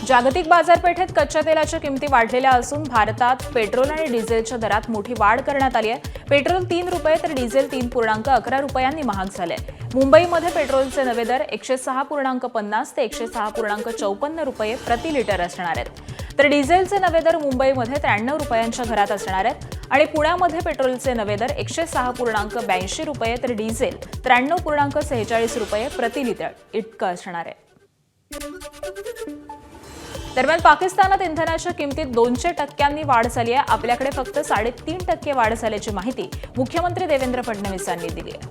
जागतिक बाजारपेठेत कच्च्या तेलाच्या किमती वाढलेल्या असून भारतात पेट्रोल आणि डिझेलच्या दरात मोठी वाढ करण्यात आली आहे। पेट्रोल 3 रुपये तर डिझेल 3.11 रुपयांनी महाग झाले। मुंबईमध्ये पेट्रोलचे नवे दर 106.50 ते 106.54 रुपये प्रति लिटर असणार आहेत, तर डिझेलचे नवे दर मुंबईमध्ये 93 रुपयांच्या घरात असणार आहेत आणि पुण्यामध्ये पेट्रोलचे नवे दर 106.82 रुपये तर डिझेल 93.46 रुपये प्रति लिटर इतकं असणार आहे। दरम्यान पाकिस्तानात इंधनाच्या किमतीत 200% वाढ झाली आहे। आपल्याकडे फक्त 3.5% वाढ झाल्याची माहिती मुख्यमंत्री देवेंद्र फडणवीस यांनी दिली आहे।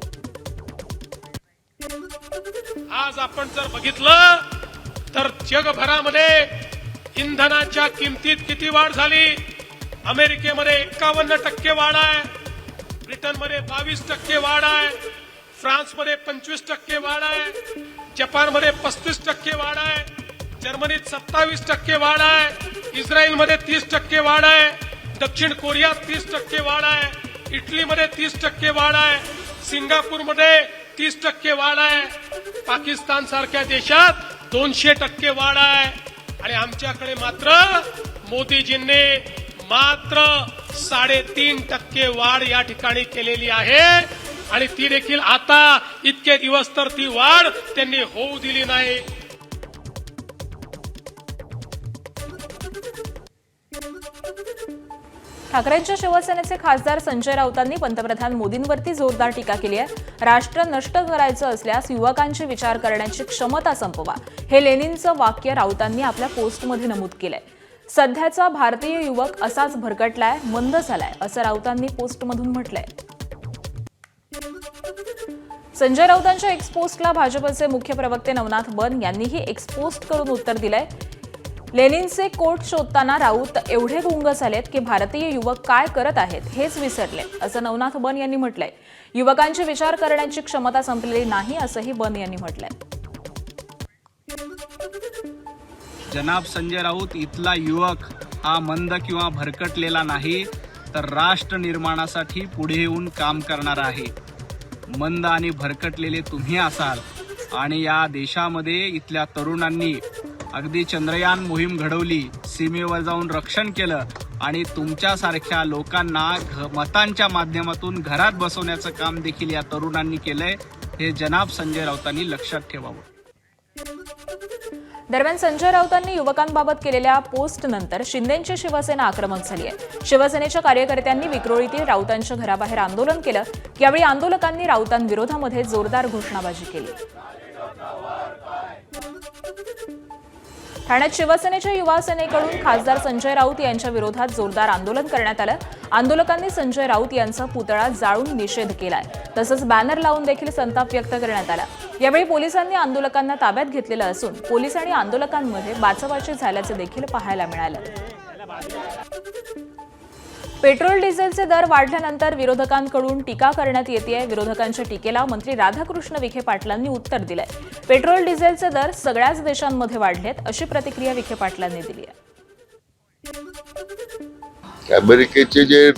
आज आपण जर बघितलं तर जगभरामध्ये इंधनाच्या किमतीत किती वाढ झाली। अमेरिकेमध्ये 51% वाढ आहे, ब्रिटनमध्ये 22% वाढ आहे, फ्रान्समध्ये 25% वाढ आहे, जपानमध्ये 35% वाढ आहे, जर्मनीत 27% वाढ आहे, इस्रायलमध्ये 30% वाढ आहे, दक्षिण कोरियात 30% वाढ आहे, इटलीमध्ये 30% वाढ आहे, सिंगापूरमध्ये 30% वाढ आहे, पाकिस्तान सारख्या देशात 200% वाढ आहे आणि आमच्याकडे मात्र मोदीजींनी मात्र 3.5% वाढ या ठिकाणी केलेली आहे आणि ती देखील आता इतके दिवस तर ती वाढ त्यांनी होऊ दिली नाही। ठाकरेंच्या शिवसेनेचे खासदार संजय राऊतांनी पंतप्रधान मोदींवरती जोरदार टीका केली आहे। राष्ट्र नष्ट करायचं असल्यास युवकांची विचार करण्याची क्षमता संपवा, हे लेनिनचं वाक्य राऊतांनी आपल्या पोस्टमध्ये नमूद केलंय। सध्याचा भारतीय युवक असाच भरकटलाय, मंद झालाय, असं राऊतांनी पोस्टमधून म्हटलंय। संजय राऊतांच्या एक्स पोस्टला भाजपचे मुख्य प्रवक्ते नवनाथ बन यांनीही एक्स पोस्ट करून उत्तर दिलंय। लेनिनचे कोट शोधताना राऊत एवढे गुंग झालेत की भारतीय युवक काय करत आहेत हेच विसरले, असं नवनाथ बन यांनी म्हटलंय। युवकांची विचार करण्याची क्षमता संपलेली नाही, असंही बन यांनी म्हटलंय। जनाब संजय राऊत, इथला युवक हा मंद किंवा भरकटलेला नाही, तर राष्ट्र निर्माणासाठी पुढे येऊन काम करणारा आहे। मंद आणि भरकटलेले तुम्ही असाल आणि या देशामध्ये इथल्या तरुणांनी अगदी चंद्रयान मोहीम घडवली, सीमेवर जाऊन रक्षण केलं आणि तुमच्यासारख्या लोकांना मतांच्या माध्यमातून घरात बसवण्याचं काम देखील या तरुणांनी केलंय, हे जनाब संजय राऊतांनी लक्षात ठेवावं। दरम्यान संजय राऊतांनी युवकांबाबत केलेल्या पोस्टनंतर शिंदेंची शिवसेना आक्रमक झाली आहे। शिवसेनेच्या कार्यकर्त्यांनी विक्रोळीतील राऊतांच्या घराबाहेर आंदोलन केलं। यावेळी आंदोलकांनी राऊतांविरोधामध्ये जोरदार घोषणाबाजी केली। ठाण्यात शिवसेनेच्या युवा सेनेकडून खासदार संजय राऊत यांच्या विरोधात जोरदार आंदोलन करण्यात आलं। आंदोलकांनी संजय राऊत यांचा पुतळा जाळून निषेध केलाय, तसंच बॅनर लावून देखील संताप व्यक्त करण्यात आला। यावेळी पोलिसांनी आंदोलकांना ताब्यात घेतलेलं असून पोलीस आणि आंदोलकांमध्ये बाचाबाची झाल्याचे देखील पाहायला मिळालं। पेट्रोल डिझेलचे दर वाढल्यानंतर विरोधकांकडून टीका करण्यात येतेय। विरोधकांच्या टीकेला मंत्री राधाकृष्ण विखे पाटलांनी उत्तर दिलंय। पेट्रोल डिझेलचे दर सगळ्याच देशांमध्ये वाढलेत, अशी प्रतिक्रिया विखे पाटलांनी दिली आहे। अमेरिकेचे जे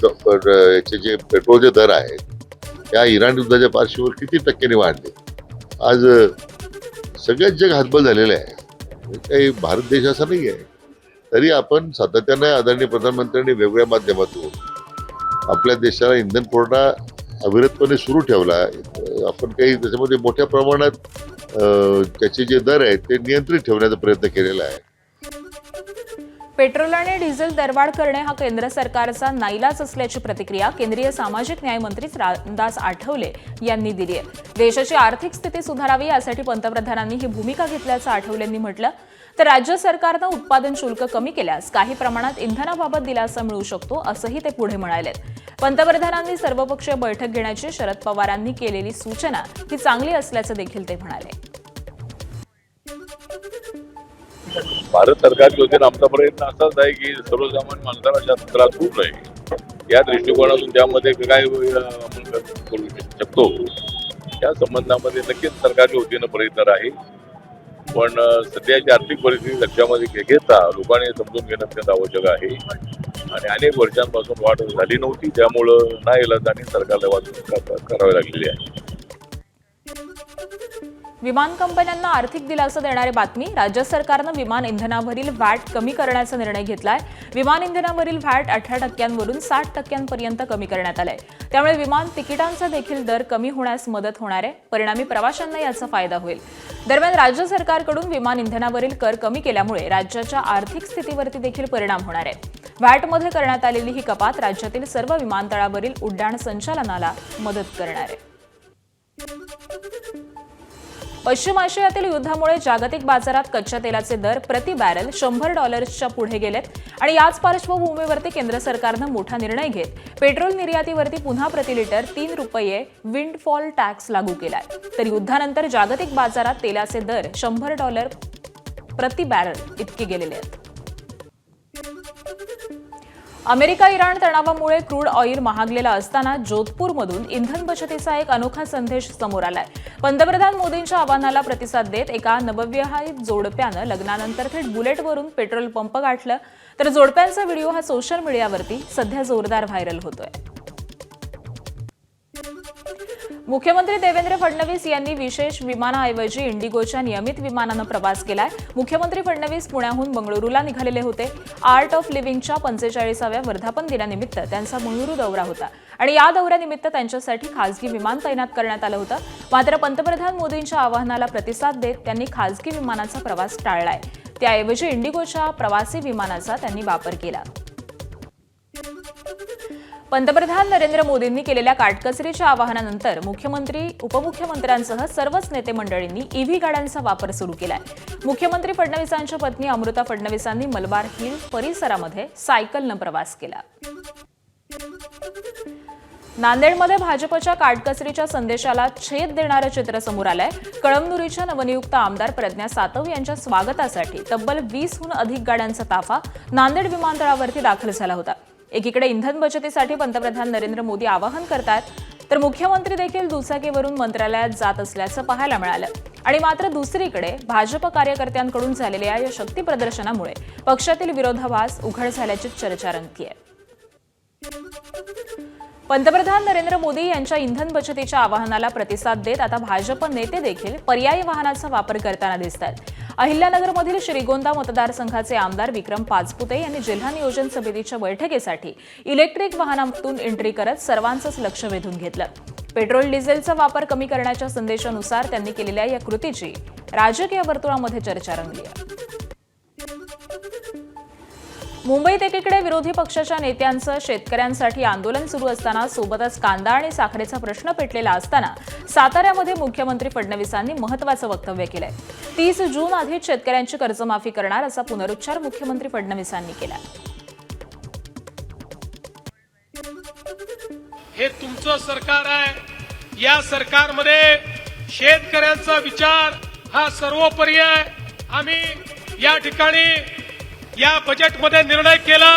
पेट्रोलचे दर आहेत त्या इराण युद्धाच्या पार्श्वभूमीवर किती टक्क्यांनी वाढले। आज सगळ्याच जग हतबल झालेलं आहे, काही भारत देश असा नाही आहे। तरी आपण सातत्याने आदरणीय प्रधानमंत्र्यांनी वेगवेगळ्या माध्यमातून आपल्या देशाला इंधन पुरवठा अविरतपणे सुरू ठेवला। आपण काही त्याच्यामध्ये मोठ्या प्रमाणात त्याचे जे दर आहेत ते नियंत्रित ठेवण्याचा प्रयत्न केलेला आहे। पेट्रोल आणि डिझेल दरवाढ करणे हा केंद्र सरकारचा नाईलाज असल्याची प्रतिक्रिया केंद्रीय सामाजिक न्याय मंत्री रामदास आठवले यांनी दिली आहे। देशाची आर्थिक स्थिती सुधारावी यासाठी पंतप्रधानांनी ही भूमिका घेतल्याचं आठवलेंनी म्हटलं। तर राज्य सरकारनं उत्पादन शुल्क कमी केल्यास काही प्रमाणात इंधनाबाबत दिलासा मिळू शकतो, असंही ते पुढे म्हणाले। पंतप्रधानांनी सर्वपक्षीय बैठक घेण्याची शरद पवारांनी केलेली सूचना ही चांगली असल्याचं देखील ते म्हणाले। भारत सरकारच्या वतीने आमचा प्रयत्न असाच आहे की सर्वसामान्य माणसाला जास्त त्रास होऊ नये, या दृष्टिकोनातून त्यामध्ये काय आपण करू शकतो या संबंधामध्ये नक्कीच सरकारच्या वतीनं प्रयत्न राहील। पण सध्याची आर्थिक परिस्थिती लक्षामध्ये घेता लोकांनी समजून घेणं अत्यंत आवश्यक आहे आणि अनेक वर्षांपासून वाढ झाली नव्हती, त्यामुळं नाईलाजाने सरकारला वाद करावी लागलेली आहे। विमान कंपन्यांना आर्थिक दिलासा देणारी बातमी. राज्य सरकारनं विमान इंधनावरील व्हॅट कमी करण्याचा निर्णय घेतलाय. विमान इंधनावरील व्हॅट 18% 60% कमी करण्यात आलाय. त्यामुळे विमान तिकिटांचा देखील दर कमी होण्यास मदत होणार आहे. परिणामी प्रवाशांना याचा फायदा होईल. दरम्यान राज्य सरकारकडून विमान इंधनावरील कर कमी केल्यामुळे राज्याच्या आर्थिक स्थितीवरती देखील परिणाम होणार आहे. व्हॅटमध्ये करण्यात आलेली ही कपात राज्यातील सर्व विमानतळावरील उड्डाण संचालनाला मदत करणार आहे. पश्चिम आशियातील युद्धामुळे जागतिक बाजारात कच्च्या तेलाचे दर प्रति बॅरल $100च्या पुढे गेलेत आणि याच पार्श्वभूमीवरती केंद्र सरकारनं मोठा निर्णय घेत पेट्रोल निर्यातीवरती पुन्हा प्रति लिटर $3 विंडफॉल टॅक्स लागू केलाय. तर युद्धानंतर जागतिक बाजारात तेलाचे दर $100 प्रति बॅरल इतके गेलेले आहेत. अमेरिका इराण तणावामुळे क्रूड ऑइल महागलेला असताना जोधपूरमधून इंधन बचतीचा एक अनोखा संदेश समोर आलाय. पंतप्रधान मोदींच्या आवाहनाला प्रतिसाद देत एका नवविवाहित जोडप्यानं लग्नानंतर थेट बुलेटवरून पेट्रोल पंप गाठलं. तर जोडप्यांचा व्हिडिओ हा सोशल मीडियावरती सध्या जोरदार व्हायरल होतोय. मुख्यमंत्री देवेंद्र फडणवीस यांनी विशेष विमानाऐवजी इंडिगोच्या नियमित विमानानं प्रवास केलाय. मुख्यमंत्री फडणवीस पुण्याहून बंगळुरूला निघालेले होते. आर्ट ऑफ लिव्हिंगच्या 45व्या वर्धापन दिनानिमित्त त्यांचा बंगळुरू दौरा होता आणि या दौऱ्यानिमित्त त्यांच्यासाठी खासगी विमान तैनात करण्यात आलं होतं. मात्र पंतप्रधान मोदींच्या आवाहनाला प्रतिसाद देत त्यांनी खासगी विमानाचा प्रवास टाळलाय. त्याऐवजी इंडिगोच्या प्रवासी विमानाचा त्यांनी वापर केला. पंतप्रधान नरेंद्र मोदींनी केलेल्या काटकसरीच्या आवाहनानंतर मुख्यमंत्री उपमुख्यमंत्र्यांसह सर्वच नेते मंडळींनी ईव्ही गाड्यांचा वापर सुरू केलाय. मुख्यमंत्री फडणवीसांच्या पत्नी अमृता फडणवीसांनी मलबार हिल परिसरामध्ये सायकलनं प्रवास केला. नांदेडमध्ये भाजपच्या काटकसरीच्या संदेशाला छेद देणारं चित्र समोर आलंय. कळमनुरीच्या नवनियुक्त आमदार प्रज्ञा सातव यांच्या स्वागतासाठी तब्बल 20हून अधिक गाड्यांचा ताफा नांदेड विमानतळावरती दाखल झाला होता. एकीकडे इंधन बचतीसाठी पंतप्रधान नरेंद्र मोदी आवाहन करतात तर मुख्यमंत्री देखील दुचाकीवरून मंत्रालयात जात असल्याचं पाहायला मिळालं. आणि मात्र दुसरीकडे भाजप कार्यकर्त्यांकडून झालेल्या या शक्ती प्रदर्शनामुळे पक्षातील विरोधाभास उघड झाल्याची चर्चा रंगतीये. पंतप्रधान नरेंद्र मोदी यांच्या इंधन बचतीच्या आवाहनाला प्रतिसाद देत आता भाजप नेते देखील पर्यायी वाहनाचा वापर करताना दिसत आहेत. अहिल्यानगरमधील श्रीगोंदा मतदारसंघाचे आमदार विक्रम पाचपुते यांनी जिल्हा नियोजन समितीच्या बैठकीसाठी इलेक्ट्रिक वाहनातून एंट्री करत सर्वांचंच लक्ष वेधून घेतलं. पेट्रोल डिझेलचा वापर कमी करण्याच्या संदेशानुसार त्यांनी केलेल्या या कृतीची राजकीय वर्तुळामध्ये चर्चा रंगली आहे. मुंबईत एकीकडे विरोधी पक्षाच्या नेत्यांचं शेतकऱ्यांसाठी आंदोलन सुरू असताना सोबतच कांदा आणि साखरेचा प्रश्न पेटलेला असताना साताऱ्यामध्ये मुख्यमंत्री फडणवीसांनी महत्त्वाचं वक्तव्य केलंय. 30 जून आधीच शेतकऱ्यांची कर्जमाफी करणार असा पुनरुच्चार मुख्यमंत्री फडणवीसांनी केला. हे तुमचं सरकार आहे. या सरकारमध्ये शेतकऱ्यांचा विचार हा सर्वोपरी आहे. आम्ही या ठिकाणी या बजेटमध्ये निर्णय केला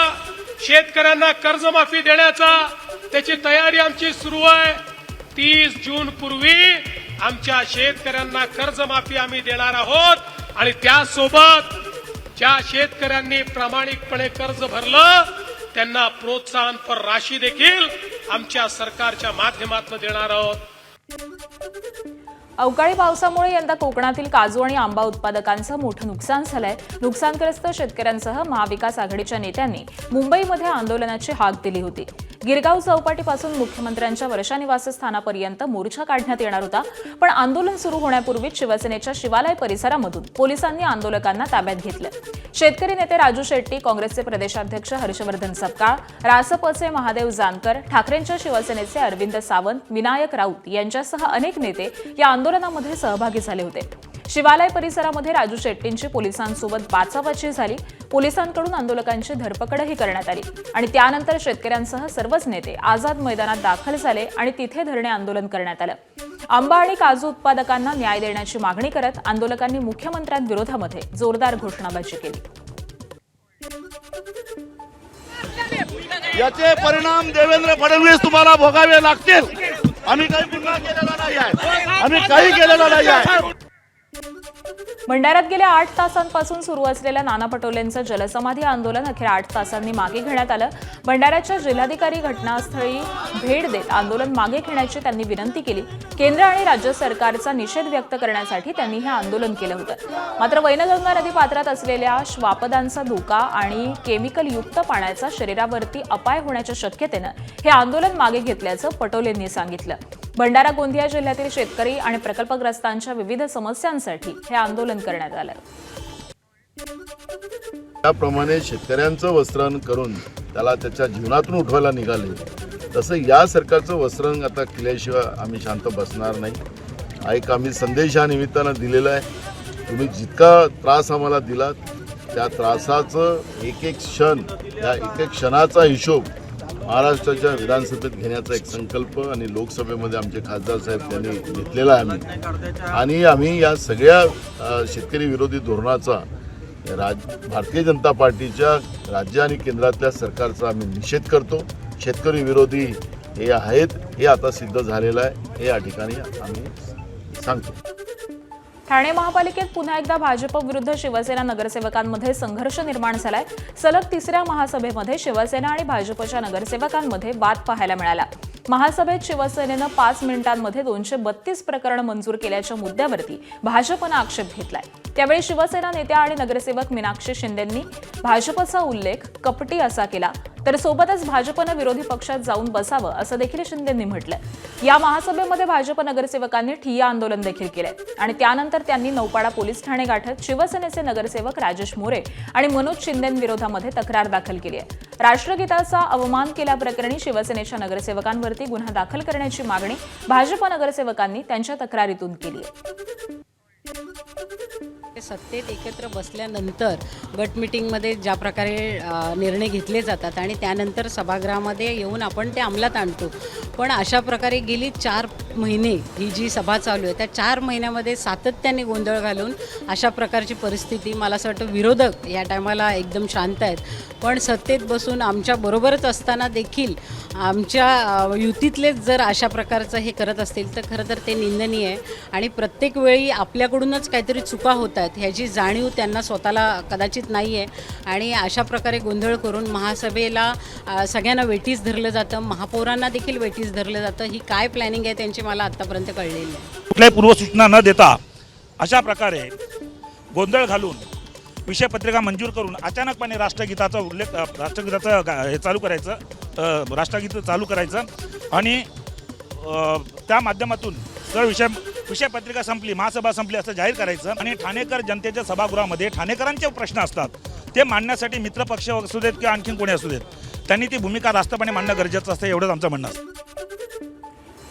शेतकऱ्यांना कर्जमाफी देण्याचा. त्याची तयारी आमची सुरू आहे. 30 जून पूर्वी आमच्या शेतकऱ्यांना कर्जमाफी आम्ही देणार आहोत आणि त्यासोबत ज्या शेतकऱ्यांनी प्रामाणिकपणे कर्ज भरलं त्यांना प्रोत्साहनपर राशी देखील आमच्या सरकारच्या माध्यमातून देणार आहोत. अवकाळी पावसामुळे यंदा कोकणातील काजू आणि आंबा उत्पादकांचं मोठं नुकसान झालंय. नुकसानग्रस्त शेतकऱ्यांसह महाविकास आघाडीच्या नेत्यांनी मुंबईमध्ये आंदोलनाची हाक दिली होती. गिरगाव चौपाटीपासून मुख्यमंत्र्यांच्या वर्षा निवासस्थानापर्यंत मोर्चा काढण्यात येणार होता. पण आंदोलन सुरू होण्यापूर्वीच शिवसेनेच्या शिवालय परिसरामधून पोलिसांनी आंदोलकांना ताब्यात घेतलं. शेतकरी नेते राजू शेट्टी, काँग्रेसचे प्रदेशाध्यक्ष हर्षवर्धन सपकाळ, रासपचे महादेव जानकर, ठाकरेंच्या शिवसेनेचे अरविंद सावंत, विनायक राऊत यांच्यासह अनेक नेते या आंदोलनामध्ये सहभागी झाले होते. शिवालय परिसरामध्ये राजू शेट्टींची पोलिसांसोबत बाचाबाची झाली. पोलिसांकडून आंदोलकांची धरपकडही करण्यात आली आणि त्यानंतर शेतकऱ्यांसह सर्वच नेते आझाद मैदानात दाखल झाले आणि तिथे धरणे आंदोलन करण्यात आलं. आंबा आणि काजू उत्पादकांना न्याय देण्याची मागणी करत आंदोलकांनी मुख्यमंत्र्यांविरोधामध्ये जोरदार घोषणाबाजी केली. याचे परिणाम देवेंद्र फडणवीस तुम्हाला भोगावे लागतील. आम्ही काही गुन्हा केलेला नाही आहे. आम्ही काही केलेला नाही आहे. भंडाऱ्यात गेल्या 8 तासांपासून सुरू असलेल्या नाना पटोलेंचं जलसमाधी आंदोलन अखेर 8 तासांनी मागे घेण्यात आलं. भंडाऱ्याच्या जिल्हाधिकारी घटनास्थळी भेट देत आंदोलन मागे घेण्याची त्यांनी विनंती केली. केंद्र आणि राज्य सरकारचा निषेध व्यक्त करण्यासाठी त्यांनी हे आंदोलन केलं होतं. मात्र वैनगंगा नदी पात्रात असलेल्या श्वापदांचा धोका आणि केमिकलयुक्त पाण्याचा शरीरावरती अपाय होण्याच्या शक्यतेनं हे आंदोलन मागे घेतल्याचं पटोलेंनी सांगितलं. भंडारा गोंदिया जिल्ह्यातील शेतकरी आणि प्रकल्पग्रस्तांच्या विविध समस्यांसाठी हे आंदोलन करण्यात आलं. त्याप्रमाणे शेतकऱ्यांचं वस्त्रण करून त्याला त्याच्या जीवनातून उठवायला निघाले, तसं या सरकारचं वस्त्रण आता केल्याशिवाय आम्ही शांत बसणार नाही. एक आम्ही संदेश या निमित्तानं दिलेला आहे. तुम्ही जितका त्रास आम्हाला दिलात त्या त्रासाचं एक एक क्षण, या एक एक क्षणाचा हिशोब महाराष्ट्राच्या विधानसभेत घेण्याचा एक संकल्प आणि लोकसभेमध्ये आमचे खासदार साहेब त्यांनी घेतलेला आहे. आणि आम्ही या सगळ्या शेतकरी विरोधी धोरणाचा भारतीय जनता पार्टीच्या राज्य आणि केंद्रातल्या सरकारचा आम्ही निषेध करतो. शेतकरी विरोधी हे आहेत हे आता सिद्ध झालेलं आहे, हे या ठिकाणी आम्ही सांगतो. ठाणे महापालिकेत पुन्हा एकदा भाजप विरुद्ध शिवसेना नगरसेवकांमध्ये संघर्ष निर्माण झालाय. सलग तिसऱ्या महासभेमध्ये शिवसेना आणि भाजपच्या नगरसेवकांमध्ये वाद पाहायला मिळाला. महासभेत शिवसेनेनं 5 मिनिटांमध्ये 232 प्रकरणं मंजूर केल्याच्या मुद्द्यावरती भाजपनं आक्षेप घेतलाय. त्यावेळी शिवसेना नेत्या आणि नगरसेवक मीनाक्षी शिंदेंनी भाजपचा उल्लेख कपटी असा केला, तर सोबतच भाजपनं विरोधी पक्षात जाऊन बसावं असं देखील शिंदेंनी म्हटलंय. या महासभेमध्ये भाजप नगरसेवकांनी ठिय्या आंदोलन देखील केलंय आणि त्यानंतर त्यांनी नौपाडा पोलीस ठाणे गाठत शिवसेनेचे नगरसेवक राजेश मोरे आणि मनोज शिंदेंविरोधामध्ये तक्रार दाखल केली आहे. राष्ट्रगीताचा अवमान केल्याप्रकरणी शिवसेनेच्या नगरसेवकांवरती गुन्हा दाखल करण्याची मागणी भाजप नगरसेवकांनी त्यांच्या तक्रारीतून केली आहे. सत्तेत एकत्र बसल्यानंतर गट मीटिंगमध्ये ज्या प्रकारे निर्णय घेतले जातात आणि त्यानंतर सभागृहामध्ये येऊन आपण ते अंमलात आणतो, पण अशा प्रकारे गेली 4 महिने ही जी सभा चालू आहे त्या 4 महिन्यामध्ये सातत्याने गोंधळ घालून अशा प्रकारची परिस्थिती, मला असं वाटतं विरोधक या टायमाला एकदम शांत आहेत, पण सत्तेत बसून आमच्या बरोबरच असताना देखील आमच्या युतीतलेच जर अशा प्रकारचं हे करत असतील तर खरं तर ते निंदनीय आहे. आणि प्रत्येक वेळी आपल्याकडूनच काहीतरी चुका होत आहेत ह्याची जाणीव त्यांना स्वतःला कदाचित नाही आहे आणि अशा प्रकारे गोंधळ करून महासभेला सगळ्यांना वेटीस धरलं जातं, महापौरांना देखील वेटीस धरलं जातं. ही काय प्लॅनिंग आहे त्यांची मला आत्तापर्यंत कळलेली नाही. कुठल्याही पूर्वसूचना न देता अशा प्रकारे गोंधळ घालून विषयपत्रिका मंजूर करून अचानकपणे राष्ट्रगीताचा हे चालू करायचं, राष्ट्रगीत चालू करायचं आणि त्या माध्यमातून जर विषयपत्रिका संपली, महासभा संपली असं जाहीर करायचं आणि ठाणेकर जनतेच्या सभागृहामध्ये ठाणेकरांचे प्रश्न असतात ते मांडण्यासाठी मित्रपक्ष असू देत किंवा आणखी कोणी असू देत, त्यांनी ती भूमिका रास्तपणे मांडणं गरजेचं असतं, एवढंच आमचं म्हणणं असतं.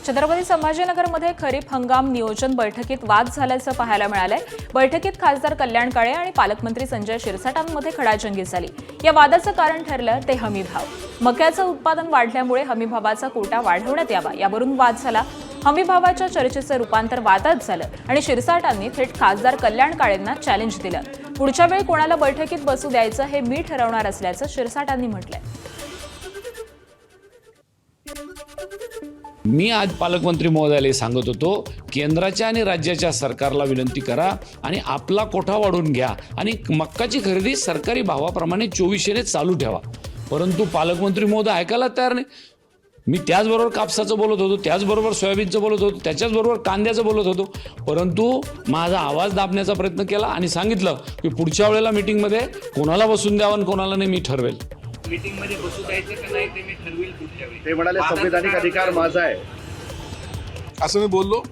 छत्रपती संभाजीनगरमध्ये खरीप हंगाम नियोजन बैठकीत वाद झाल्याचं पाहायला मिळालंय. बैठकीत खासदार कल्याण काळे आणि पालकमंत्री संजय शिरसाटांमध्ये खडाजंगी झाली. या वादाचं कारण ठरलं ते हमीभाव. मक्याचं उत्पादन वाढल्यामुळे हमीभावाचा कोटा वाढवण्यात यावा यावरून वाद झाला. हमीभावाच्या चर्चेचं रूपांतर वादात झालं आणि शिरसाटांनी थेट खासदार कल्याण काळेंना चॅलेंज दिलं. पुढच्या वेळी कोणाला बैठकीत बसू द्यायचं हे मी ठरवणार असल्याचं शिरसाटांनी म्हटलंय. मी आज पालकमंत्री महोदयाला सांगत होतो, केंद्राच्या आणि राज्याच्या सरकारला विनंती करा आणि आपला कोठा वाढवून घ्या आणि मक्काची खरेदी सरकारी भावाप्रमाणे 2400ने चालू ठेवा. परंतु पालकमंत्री महोदय ऐकायला तयार नाही. मी त्याचबरोबर कापसाचं बोलत होतो, त्याचबरोबर सोयाबीनचं बोलत होतो, त्याच्याचबरोबर कांद्याचं बोलत होतो, परंतु माझा आवाज दाबण्याचा प्रयत्न केला आणि सांगितलं की पुढच्या वेळेला मीटिंगमध्ये कोणाला बसून द्यावं आणि कोणाला नाही मी ठरवेल. मीटिंगमध्ये बसू द्यायचं का नाही ते मी ठरवेल पुढच्या वेळी. ते म्हणाले संविधानिक अधिकार माझा आहे असं मी बोललो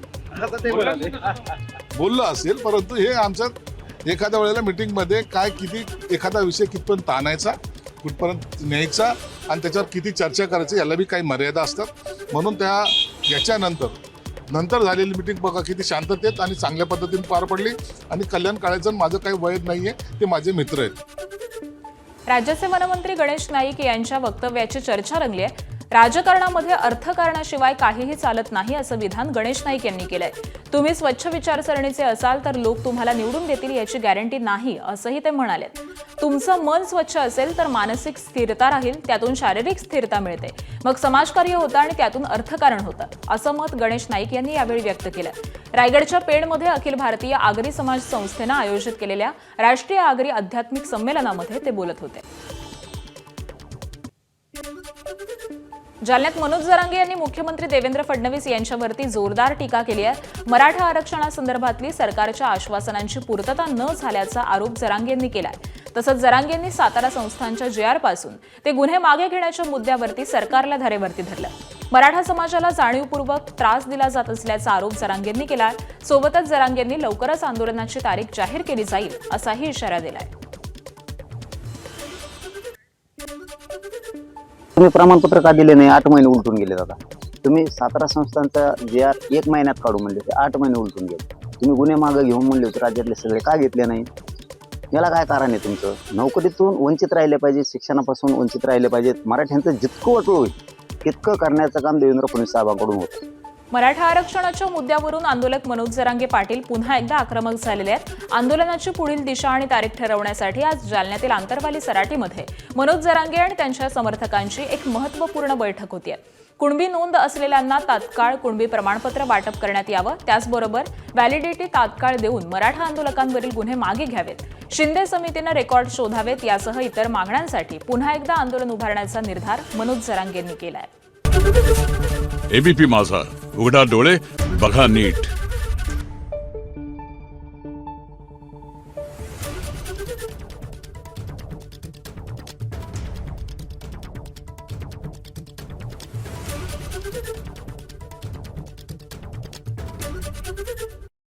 असेल, परंतु हे आमच्यात एखाद्या वेळेला मीटिंगमध्ये काय किती एखादा विषय कितपर्यंत ताणायचा, कुठपर्यंत न्यायचा आणि त्याच्यावर किती चर्चा करायची याला बी काही मर्यादा असतात. म्हणून याच्यानंतर झालेली मीटिंग बघा किती शांततेत आणि चांगल्या पद्धतीने पार पडली आणि कल्याण काळेचं माझं काही वैध नाही आहे, ते माझे मित्र आहेत. राज्याचे वनमंत्री गणेश नाईक यांच्या वक्तव्याची चर्चा रंगली आहे. राजकारणामध्ये अर्थकारणाशिवाय काहीही चालत नाही असं विधान गणेश नाईक यांनी केलंय. तुम्ही स्वच्छ विचारसरणीचे असाल तर लोक तुम्हाला निवडून देतील याची गॅरंटी नाही असंही ते म्हणाले. तुमचं मन स्वच्छ असेल तर मानसिक स्थिरता राहील, त्यातून शारीरिक स्थिरता मिळते, मग समाजकार्य होतं आणि त्यातून अर्थकारण होतं, असं मत गणेश नाईक यांनी यावेळी व्यक्त केलं. रायगडच्या पेणमध्ये अखिल भारतीय आगरी समाज संस्थेनं आयोजित केलेल्या राष्ट्रीय आगरी आध्यात्मिक संमेलनामध्ये ते बोलत होते. जालन्यात मनोज जरांगे यांनी मुख्यमंत्री देवेंद्र फडणवीस यांच्यावरती जोरदार टीका केली आहे. मराठा आरक्षणासंदर्भातली सरकारच्या आश्वासनांची पूर्तता न झाल्याचा आरोप जरांगे यांनी केलाय. तसंच जरांगे यांनी सातारा संस्थांच्या JR पासून ते गुन्हे मागे घेण्याच्या मुद्द्यावरती सरकारला धारेवरती धरलं. मराठा समाजाला जाणीवपूर्वक त्रास दिला जात असल्याचा आरोप जरांगे यांनी केलाय. सोबतच जरांगे यांनी लवकरच आंदोलनाची तारीख जाहीर केली जाईल असाही इशारा दिलाय. तुम्ही प्रमाणपत्र का दिले नाही? 8 महिने उलटून गेले दादा. तुम्ही सातारा संस्थांचा JR 1 महिन्यात काढू म्हणले ते 8 महिने उलटून गेले. तुम्ही गुन्हे मागे घेऊन म्हणले होते राज्यातले सगळे, का घेतले नाही? याला काय कारण आहे तुमचं? नोकरीतून वंचित राहिले पाहिजे, शिक्षणापासून वंचित राहिले पाहिजेत. मराठ्यांचं जितकं वाटलं होईल तितकं करण्याचं काम देवेंद्र फडणवीस साहेबांकडून होतं. मराठा आरक्षणाच्या मुद्द्यावरून आंदोलक मनोज जरांगे पाटील पुन्हा एकदा आक्रमक झालेले आहेत. आंदोलनाची पुढील दिशा आणि तारीख ठरवण्यासाठी आज जालन्यातील आंतरवाली सराटीमध्ये मनोज जरांगे आणि त्यांच्या समर्थकांची एक महत्त्वपूर्ण बैठक होती. कुणबी नोंद असलेल्यांना तात्काळ कुणबी प्रमाणपत्र वाटप करण्यात यावं, त्याचबरोबर व्हॅलिडिटी तात्काळ देऊन मराठा आंदोलकांवरील गुन्हे मागे घ्यावेत, शिंदे समितीनं रेकॉर्ड शोधावेत यासह इतर मागण्यांसाठी पुन्हा एकदा आंदोलन उभारण्याचा निर्धार मनोज जरांगे यांनी केलाय. ABP माझा, उघडा डोळे बघा नीट. Thank you.